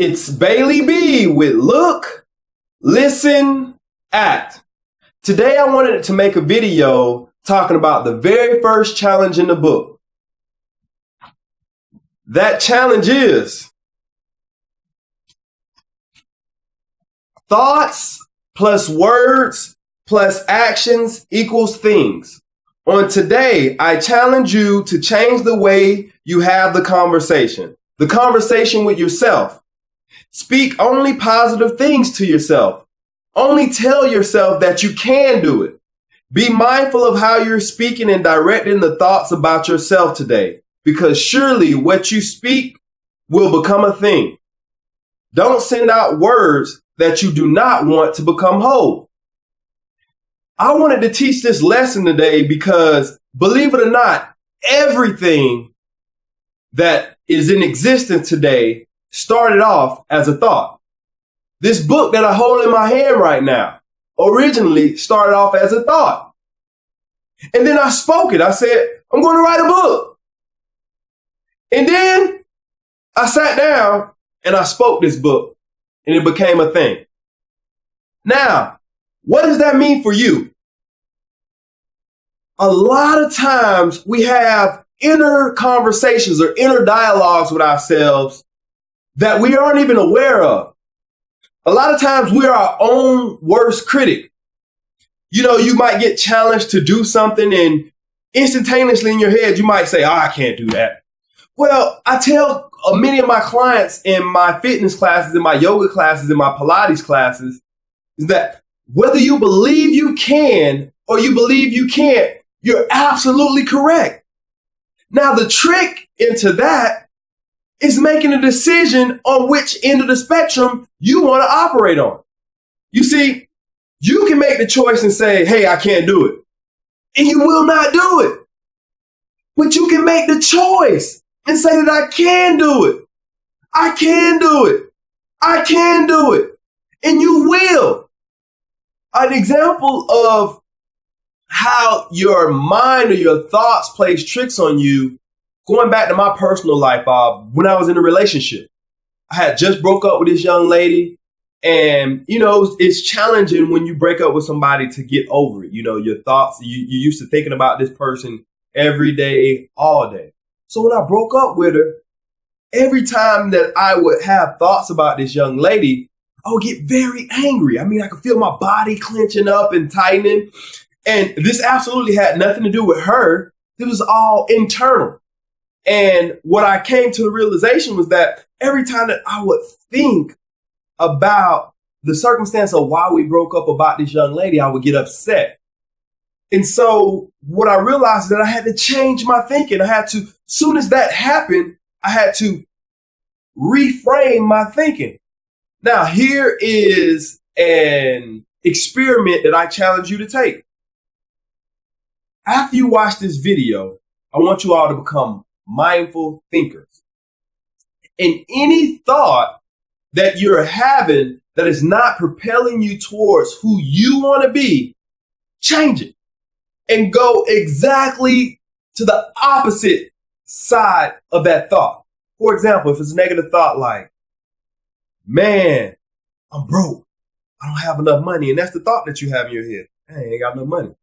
It's Bailey B with Look, Listen, Act. Today I wanted to make a video talking about the very first challenge in the book. That challenge is thoughts plus words plus actions equals things. On today, I challenge you to change the way you have the conversation with yourself. Speak only positive things to yourself. Only tell yourself that you can do it. Be mindful of how you're speaking and directing the thoughts about yourself today, because surely what you speak will become a thing. Don't send out words that you do not want to become whole. I wanted to teach this lesson today because, believe it or not, everything that is in existence today started off as a thought. This book that I hold in my hand right now originally started off as a thought. And then I spoke it. I said, I'm going to write a book. And then I sat down and I spoke this book and it became a thing. Now, what does that mean for you? A lot of times we have inner conversations or inner dialogues with ourselves that we aren't even aware of. A lot of times we're our own worst critic. You know, you might get challenged to do something and instantaneously in your head, you might say, I can't do that. Well, I tell many of my clients in my fitness classes, in my yoga classes, in my Pilates classes, is that whether you believe you can or you believe you can't, you're absolutely correct. Now, the trick into that is making a decision on which end of the spectrum you want to operate on. You see, you can make the choice and say, hey, I can't do it. And you will not do it. But you can make the choice and say that I can do it. I can do it. I can do it. And you will. An example of how your mind or your thoughts plays tricks on you, going back to my personal life, when I was in a relationship, I had just broke up with this young lady. And, you know, it's challenging when you break up with somebody to get over it. You know, your thoughts, you're used to thinking about this person every day, all day. So when I broke up with her, every time that I would have thoughts about this young lady, I would get very angry. I mean, I could feel my body clenching up and tightening. And this absolutely had nothing to do with her. It was all internal. And what I came to the realization was that every time that I would think about the circumstance of why we broke up about this young lady, I would get upset. And so what I realized is that I had to change my thinking. As soon as that happened, I had to reframe my thinking. Now, here is an experiment that I challenge you to take. After you watch this video, I want you all to become mindful thinkers. And any thought that you're having that is not propelling you towards who you want to be, change it and go exactly to the opposite side of that thought. For example, if it's a negative thought like, man, I'm broke. I don't have enough money. And that's the thought that you have in your head. I ain't got enough money.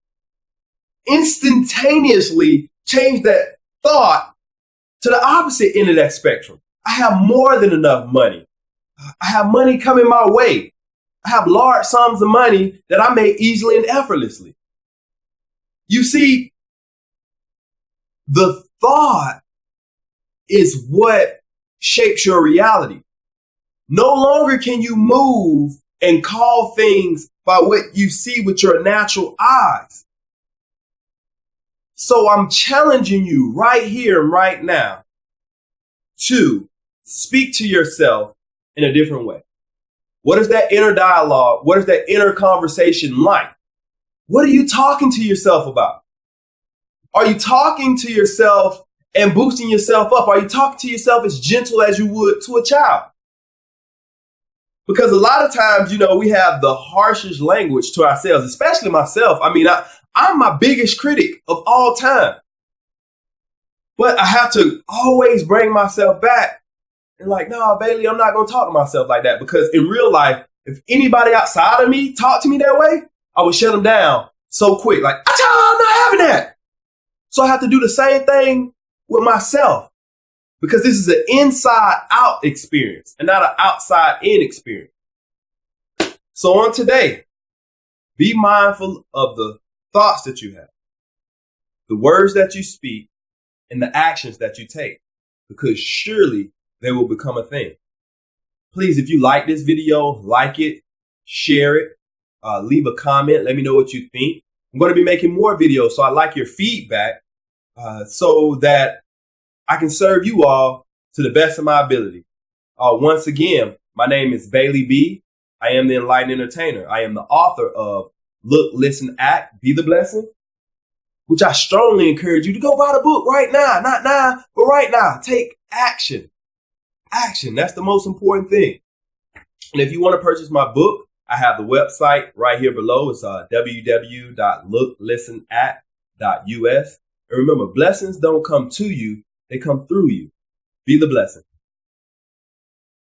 Instantaneously change that thought to the opposite end of that spectrum. I have more than enough money. I have money coming my way. I have large sums of money that I make easily and effortlessly. You see, the thought is what shapes your reality. No longer can you move and call things by what you see with your natural eyes. So I'm challenging you right here and right now to speak to yourself in a different way. What is that inner dialogue? What is that inner conversation like? What are you talking to yourself about? Are you talking to yourself and boosting yourself up? Are you talking to yourself as gentle as you would to a child? Because a lot of times, you know, we have the harshest language to ourselves, especially myself. I mean, I'm my biggest critic of all time. But I have to always bring myself back And like, no, Bailey, I'm not going to talk to myself like that, because in real life, if anybody outside of me talked to me that way, I would shut them down so quick. Like, I'm not having that. So I have to do the same thing with myself, because this is an inside out experience and not an outside in experience. So on today, be mindful of the thoughts that you have, the words that you speak, and the actions that you take, because surely they will become a thing. Please, if you like this video, like it, share it, leave a comment. Let me know what you think. I'm going to be making more videos, so I like your feedback so that I can serve you all to the best of my ability. Once again, my name is Bailey B. I am the Enlightened Entertainer. I am the author of Look, Listen, Act, Be the Blessing, which I strongly encourage you to go buy the book right now. Not now, but right now. Take action. Action. That's the most important thing. And if you want to purchase my book, I have the website right here below. It's www.looklistenact.us. And remember, blessings don't come to you. They come through you. Be the blessing.